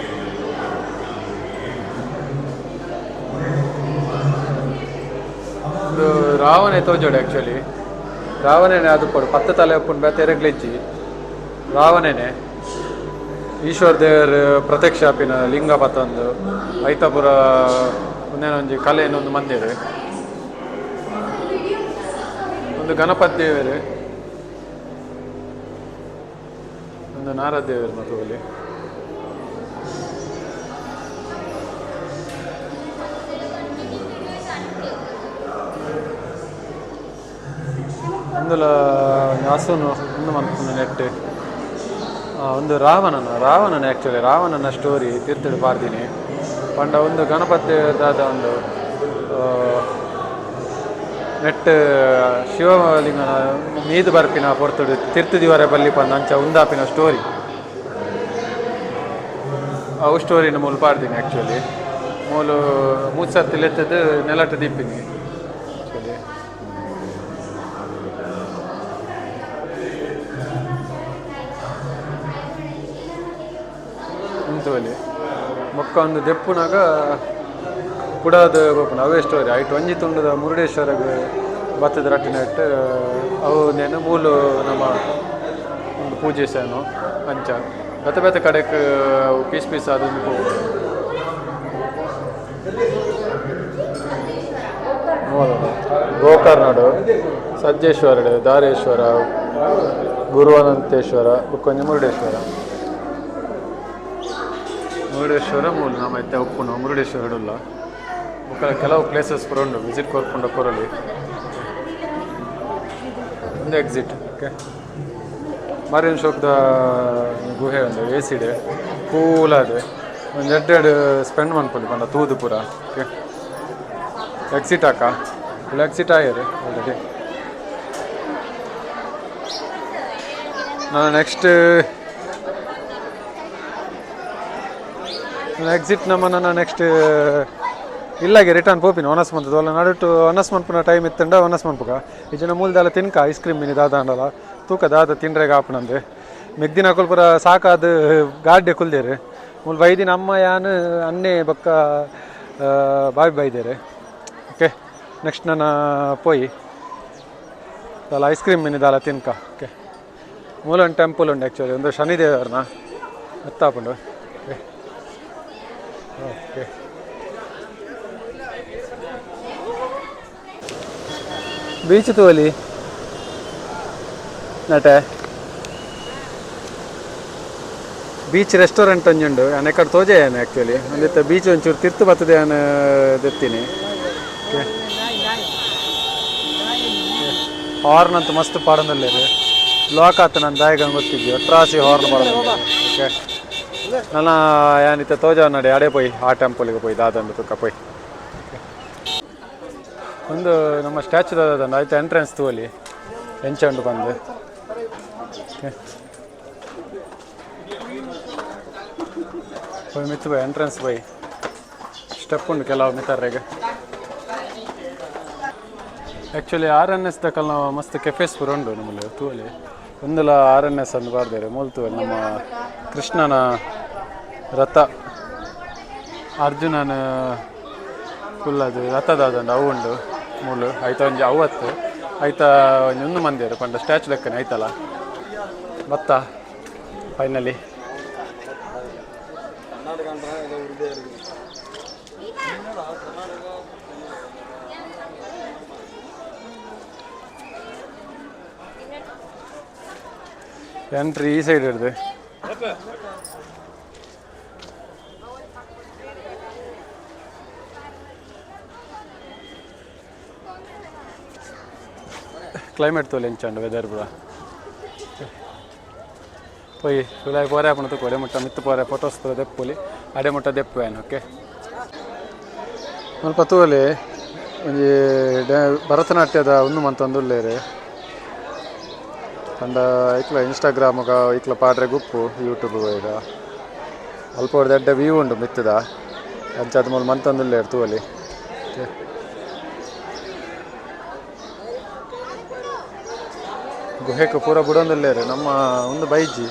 ಒಂದು ರಾವಣೆ ತೋಜೋಡು ಆ್ಯಕ್ಚುಲಿ ರಾವಣನೇ ಅದು ಕೊಡು 10 ತಲೆ ಉಪ್ಪುಂಡು ಬೇತೆ ಎರಗ್ಲಿಜ್ಜಿ ರಾವಣನೇ ಈಶ್ವರ ದೇವರ ಪ್ರತ್ಯಕ್ಷ ಆಪಿನ ಲಿಂಗ ಪತ್ತಂದು ಐತಾಪುರ ಒಂದೇನೊಂಜಿ ಕಲೆ ಇನ್ನೊಂದು ಮಂದಿರ ಒಂದು ಗಣಪತಿ ದೇವರು ಒಂದು ನಾರದ್ ದೇವರು ಮತ್ತು ಅಲ್ಲಿ ಒಂದುಲ ಹಸುನು ಒಂದು ಮನ್ಪುನ ನೆಟ್ ಒಂದು ರಾವಣನ ಆ್ಯಕ್ಚುಲಿ ರಾವಣನ ಸ್ಟೋರಿ ತೀರ್ಥಡು ಪಾರ್ದಿನಿ ಪಂಡ ಒಂದು ಗಣಪತಿ ದಾದ ಒಂದು ನೆಟ್ ಶಿವಲಿಂಗನ ಮೀದು ಬರ್ಪಿನ ಪೊರ್ತುಡು ತೀರ್ಥದಿವರ ಬಲ್ಲಿ ಪಂದ ಅಂಚ ಉಂದಾಪಿನ ಸ್ಟೋರಿ ಅವು ಸ್ಟೋರಿನ ಮೂಲ ಪಾಡ್ತೀನಿ ಆ್ಯಕ್ಚುಲಿ ಮೂಲು 3 ಸರ್ತಿ ಲೆತ್ತದು ನೆಲಟ್ಟು ದಿಪ್ಪಿನಿ ಆ್ಯಕ್ಚುಲಿ ಉಂತುವಲ್ಲಿ ಮೊಕ್ಕ ಒಂದು ದೆಪ್ಪುನಾಗ ಕುಡಾದ ಗೋಪುನ ಅವೇ ಸ್ಟೋರಿ ಐಟ್ ಒಂಜಿ ತುಂಡದ ಮುರುಡೇಶ್ವರಗೆ ಬತ್ತದ ರಟ್ಟಿನಟ್ಟು ಅವು ನೇನು ಮೂಲು ನಮ್ಮ ಒಂದು ಪೂಜೆ ಸೇನು ಅಂಚ ಬೇತೆ ಬೇತೆ ಕಡೆಗೆ ಪೀಸ್ ಅದೊಂದು ಗೋಕರ್ನಾಡು ಸಜ್ಜೇಶ್ವರಡು ದಾರೇಶ್ವರ ಗುರುವನಂತೇಶ್ವರ ಬುಕ್ಕೊಂಜಿ ಮುರುಡೇಶ್ವರ ಮೂಲ ನಮ್ಮ ಐತೆ ಉಪ್ಪುನು ಮುರುಡೇಶ್ವರಡುಲ್ಲ ಕೆಲವು ಪ್ಲೇಸಸ್ ಪೂರ ಉಂಡು ವಿಸಿಟ್ ಕೊರ್ಪುಂಡ ಕೊರಲಿ ಒಂದು ಎಕ್ಸಿಟ್ ಓಕೆ ಮಾರಿನ ಶೋಕ್ದ ಗುಹೆ ಒಂದು ಎ ಸಿ ಡೆ ಕೂಲ್ ಅದೇ ಒಂದು ಎರಡು ಸ್ಪೆಂಡ್ ಮಾಡ್ಕೊಂಡು ಬಂದ ತೂದು ಪೂರ ಓಕೆ ಎಕ್ಸಿಟ್ ಹಾಕ ಫುಲ್ ಎಕ್ಸಿಟ್ ಆಯ್ಯರು ಆಲ್ರೆಡಿ ನಾನು ನೆಕ್ಸ್ಟ್ ಎಕ್ಸಿಟ್ ನನ್ನ ನೆಕ್ಸ್ಟ್ ಇಲ್ಲಾಗೆ ರಿಟರ್ನ್ ಪೋಪಿನ ಒನಸ್ ಮಂತದ ಒಲ್ಲ ನಡುಟು ಒನಸ್ ಮನ್ಪುನ ಟೈಮ್ ಇತ್ತಂಡ ಒನಸ್ ಮನ್ಪುಗ ಈಜಿನ ಮೂಲ್ದಾಲ ತಿನ್ಕ ಐಸ್ ಕ್ರೀಮ್ ಮಿನಿ ದಾದಾಂಡಲ ತೂಕ ದಾದ ತಿನ್ರೆಗೆ ಆಪಣಂದು ಮೆಗ್ದಿನ ಕೊಲ್ಪುರ ಸಾಕಾದ ಗಾಡ್ಡೆ ಕುಲ್ದೇರು ಮೂಲ ಬೈದಿನ ಅಮ್ಮ ಯಾನು ಅನ್ನೆ ಬೊಕ್ಕ ಬಾವಿ ಬೈದೇರು ಓಕೆ ನೆಕ್ಸ್ಟ್ ನನ್ನ ಪೋಯಿ ದಾಲ ಐಸ್ ಕ್ರೀಮ್ ಮಿನಿ ದಾಲ ತಿನ್ಕ ಓಕೆ ಮೂಲ ಒಂದು ಟೆಂಪಲ್ ಉಂಡು ಆ್ಯಕ್ಚುಲಿ ಒಂದು ಶನಿದೇವರನ್ನ ಎತ್ತಾಪುಂಡು ಓಕೆ ಓಕೆ ಬೀಚ್ ತೋಲಿ ನಟೆ ಬೀಚ್ ರೆಸ್ಟೋರೆಂಟ್ ಒಂಜುಂಡು ನಾನು ಕಡೆ ತೋಜೆಯಾನು ಆ್ಯಕ್ಚುಲಿ ಒಂದಿತ್ತ ಬೀಚ್ ಒಂಚೂರು ತಿರ್ತು ಬರ್ತದೆ ನಾನು ದೆತ್ತೀನಿ ಹಾರ್ನ್ ಅಂತ ಮಸ್ತ್ ಪಾಡನಲ್ಲೇ ಲಾಕ್ ಆತ ನನ್ನ ದಾಯಿಗಂಗೆ ಗೊತ್ತಿದ್ದೆ ಟ್ರಾಸಿ ಹಾರ್ನ್ ಮಾಡೋದು ಓಕೆ ನನ್ನ ಏನಿತ್ತು ತೋಜ ನಡಿ ಅಡೆ ಪೋಯ್ ಆ ಟೆಂಪಲ್ಗೆ ಪೋಯ್ ದಾದಂದು ತುಕ್ಕ ಪೋಯ್ ಒಂದು ನಮ್ಮ ಸ್ಟ್ಯಾಚು ದಾದಂಡು ಆಯ್ತು ಎಂಟ್ರೆನ್ಸ್ ತೋಲಿ ಎಂಚಂಡು ಬಂದು ಪೋಯ್ ಮಿತ್ತು ಪೋಯ್ ಎಂಟ್ರೆನ್ಸ್ ಪೋಯ್ ಸ್ಟೆಪ್ ಉಂಡು ಕೆಲವು ಮಿತ್ತರ್ರೆಗೆ ಆ್ಯಕ್ಚುಲಿ RNS ದಕ್ಕಲ್ ನಾವು ಮಸ್ತ್ ಕೆಫೆಸ್ ಪೂರ ಉಂಡು ನಮ್ಮಲ್ಲಿ ತೂವಲ್ಲಿ ಒಂದಲ RNS ಅಂದು ಬರ್ದೇವೆ ಮೂಲ್ತು ನಮ್ಮ ಕೃಷ್ಣನ ರಥ ಅರ್ಜುನನ ಫುಲ್ ಅದು ರಥದಾದಂಡು ಅವು ಉಂಡು ಮೂಲು ಆಯ್ತಾ ಒಂಜಿ ಅವತ್ತು ಆಯ್ತಾ ಒಂದು ಮಂದಿರು ಪಂಡ ಸ್ಟ್ಯಾಚು ಲೆಕ್ಕನೆ ಆಯ್ತಲ್ಲ ಬತ್ತ ಫೈನಲಿ ಎಂಟ್ರಿ ಈ ಸೈಡ್ ಇಡ್ದು ಕ್ಲೈಮೇಟ್ ತೋಲಿ ಎಂಚಂಡು ವೆದರ್ ಪೂರ ಪೋಯ್ ಸುಲಾಯ್ ಪೋರೆ ಆಪಣ ತಕೋ ಅಡೆ ಮುಟ್ಟ ಮಿತ್ತು ಪೋರೆ ಫೋಟೋಸ್ ಪೂರ ದೆಪ್ಪುಲಿ ಅಡೆ ಮುಟ್ಟ ದೆಪ್ಪುವೇನು ಓಕೆ ಸ್ವಲ್ಪ ತೂಲಿ ಒಂಜಿ ಭರತನಾಟ್ಯದ ಒಂದು ಮಂತೊಂದುಲ್ಲೇರು ಪಂಡ ಇಕ್ಲ ಇನ್ಸ್ಟಾಗ್ರಾಮ್ಗ ಇಕ್ಲ ಪಾಡ್ರೆ ಗುಪ್ಪು ಯೂಟ್ಯೂಬ್ ಈಗ ಅಲ್ಪ ಹೊಡೆದ ಎಡ್ಡೆ ವ್ಯೂ ಉಂಡು ಮಿತ್ತದ ಅಂಚಾದ ಮೂಲ ಮಂತೊಂದುಲ್ಲೇರು ತೂವಲಿ ಗುಹೆಗೆ ಪೂರ ಬುಡೊಂದುಲ್ಲೇರು ನಮ್ಮ ಒಂದು ಬೈಜಿ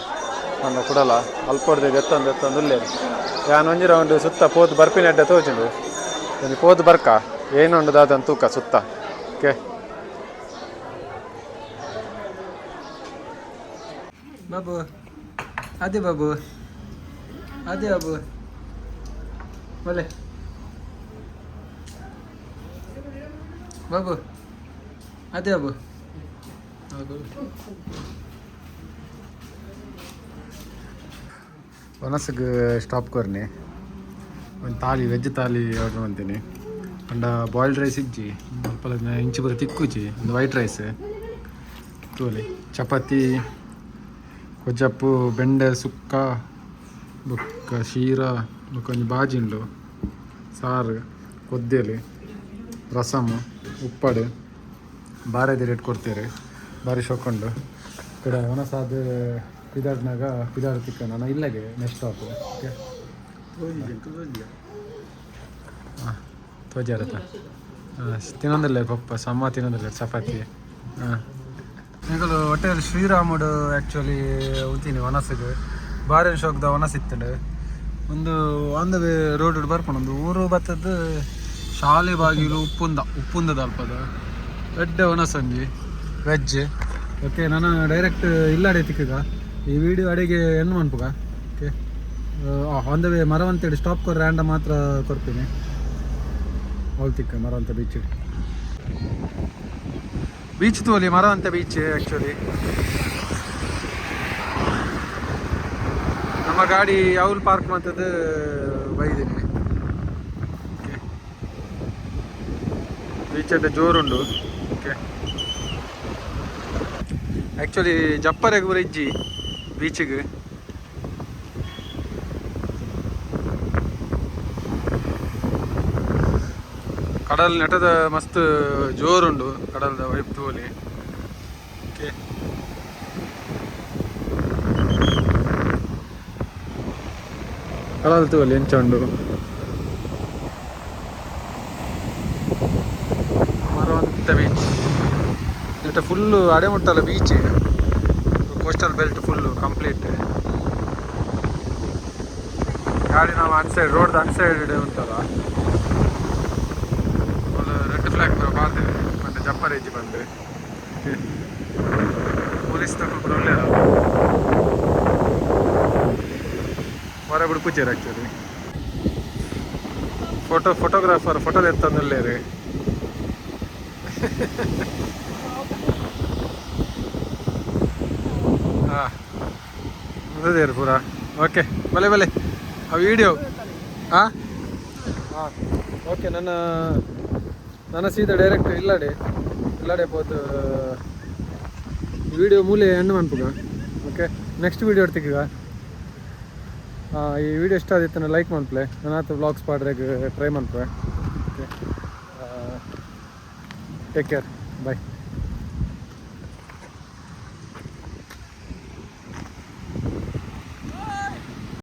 ನನ್ನ ಕುಡಲ ಅಲ್ಪ ಹೊಡೆದ ಎತ್ತೊಂದುಲ್ಲೇರು ಯಾನ್ ಒಂಜಿ ರೌಂಡ್ ಸುತ್ತ ಪೋದು ಬರ್ಪಿನ ಎಡ್ಡೆ ತೋಚಿಂಡು ಒಂದು ಪೋದು ಬರ್ಕ ಏನುಂಡು ದಾದನ್ ತೂಕ ಸುತ್ತ ಓಕೆ ಬಾಬು ಅದೇ ಬಾಬು ಅದೇ ಬಾಬು ಬಲೆ ಬಾಬು ಅದೇ ಬಾಬು ವನಸ್ಗೆ ಸ್ಟಾಪ್ ಕೊರ್ನಿ ಒಂದು ತಾಲಿ ವೆಜ್ ತಾಲಿ ಆರ್ಡ್ರ್ ಮಾಡ್ತೀನಿ ಅಂಡ ಬಾಯ್ಲ್ಡ್ ರೈಸ್ ಇಜ್ಜಿ ಸ್ವಲ್ಪ ಇಂಚು ಬರ ತಿಕ್ಕುಜಿ ಒಂದು ವೈಟ್ ರೈಸ್ ತೋಲಿ ಚಪಾತಿ ಕೊಜ್ಜಪ್ಪು ಬೆಂಡೆ ಸುಕ್ಕ ಬೊಕ್ಕ ಶೀರ ಬೊಕ್ಕ ಒಂಜಿ ಬಾಜಿ ಉಂಡು ಸಾರು ಕೊದ್ದೆಲು ರಸಮ್ ಉಪ್ಪಡು ಬಾರೆದು ರೇಟ್ ಕೊಡ್ತೇವೆ ಬಾರಿ ಶೊಕ್ಕೊಂಡು ಕಡೆ ಒನಸಾದ ಪಿದಾಡ್ನಾಗ ಪಿದಾಡ್ ತಿಕ್ಕ ನಾನು ಇಲ್ಲಗೆ ನೆಕ್ಸ್ಟ್ ಸ್ಟಾಪು ಓಕೆ ಹಾಂ ತೋಜಾರತ್ತ ತಿನ್ನೊಂದಿಲ್ಲ ಪಪ್ಪ ಸಮ್ಮ ತಿನ್ನೊಂದಿಲ್ಲ ಚಪಾತಿ ಹಾಂ ಈಗಲೂ ಹೋಟೆಲ್ ಶ್ರೀರಾಮುಡು ಆ್ಯಕ್ಚುಲಿ ಉಂತೀನಿ ವನಸ್ಗೆ ಬಾರಿ ಶೋಕ್ದ ವನಸ್ ಇತ್ತಂಡು ಒಂದು ಆನ್ ದ ವೇ ರೋಡ್ ಬರ್ಪುಂಡು ಒಂದು ಊರು ಬತ್ತದ್ದು ಶಾಲೆ ಬಾಗಿಲು ಉಪ್ಪುಂದದ ಅಲ್ಪದ ದೊಡ್ಡ ವನಸ್ ಒಂಜಿ ವೆಜ್ ಓಕೆ ನಾನು ಡೈರೆಕ್ಟ್ ಇಲ್ಲಾಡೆ ತಿಕ್ಕಗ ಈ ವಿಡಿಯೋ ಅಡಿಗೆ ಹೆಣ್ಣು ಮನ್ಪುಗ ಓಕೆ ಆನ್ ದ ವೇ ಮರವಂತೇಳಿ ಸ್ಟಾಪ್ ಕೊರ್ರೆ ಆಂಡ ಮಾತ್ರ ಕೊರ್ತೀನಿ ಅವಳು ತಿಕ್ಕ ಮರವಂತ ಬೀಚ್ ತೋಲಿ ಮರವಂತ ಬೀಚ್ ಆ್ಯಕ್ಚುಲಿ ನಮ್ಮ ಗಾಡಿ ಯಾವ್ದು ಪಾರ್ಕ್ ಮಾಡ್ತದ್ದು ಬೈದೀನಿ ಓಕೆ ಬೀಚ್ ಅಂತ ಜೋರುಂಡು ಓಕೆ ಆ್ಯಕ್ಚುಲಿ ಜಪ್ಪರೆಗೆ ಬರ ಇಜ್ಜಿ ಬೀಚಿಗೆ ಕಡಲ್ ನೆಟದ ಮಸ್ತ್ ಜೋರುಂಡು ಕಡಲ್ದ ವೈಪ್ ತೋಲಿ ಓಕೆ ಕಡಲ್ ತೋಲಿ ಎಂಚಂಡು ಮರವಂತ ಬೀಚ್ ನೆಟ ಫುಲ್ಲು ಅಡೆ ಮುಟ್ಟಲ್ಲ beach coastal belt full complete ಗಾಡಿ ನಾವು ಅನ್ ಸೈಡ್ ರೋಡ್ದು ಅನ್ ಸೈಡ್ ಉಂಟಲ್ಲ ರೆಡ್ ಫ್ಲಾಗ್ ಪೂರ ಬಾರ್ದೇವೆ ಮತ್ತೆ ಜಪ್ಪರ್ ಹೆಜ್ಜಿ ಬಂದು ಪೊಲೀಸ್ ತಗೊಂಡು ಒಳ್ಳೆ ಹೊರ ಬಿಡ್ಪುಚ್ಚೇರಿ ಆ್ಯಕ್ಚುಲಿ ಫೋಟೋಗ್ರಾಫರ್ ಫೋಟೋ ಎತ್ತಂದಲ್ಲೇ ರೀ ಹಾಂ ಅದೇ ಪೂರ ಓಕೆ ಬಲೆ ಆ ವಿಡಿಯೋ ಹಾಂ ಓಕೆ ನನ್ನ ಸೀದಾ ಡೈರೆಕ್ಟ್ ಇಲ್ಲಾಡೆ ಹೋದು ವಿಡಿಯೋ ಮೂಲೆ ಎಣ್ಣು ಮನ್ಪುಗ. ಓಕೆ, ನೆಕ್ಸ್ಟ್ ವೀಡಿಯೋ ಇಡ್ತೀಗ. ಈ ವಿಡಿಯೋ ಇಷ್ಟ ಆದಿತ್ತು ಲೈಕ್ ಮಾಡ್ಪ್ಲೆ, ನನ್ನ ಹತ್ರ ವ್ಲಾಗ್ಸ್ ಪಾಡ್ರೆ ಟ್ರೈ ಮಾಡ್ಪೆ. ಓಕೆ, ಟೇಕ್ ಕೇರ್, ಬಾಯ್.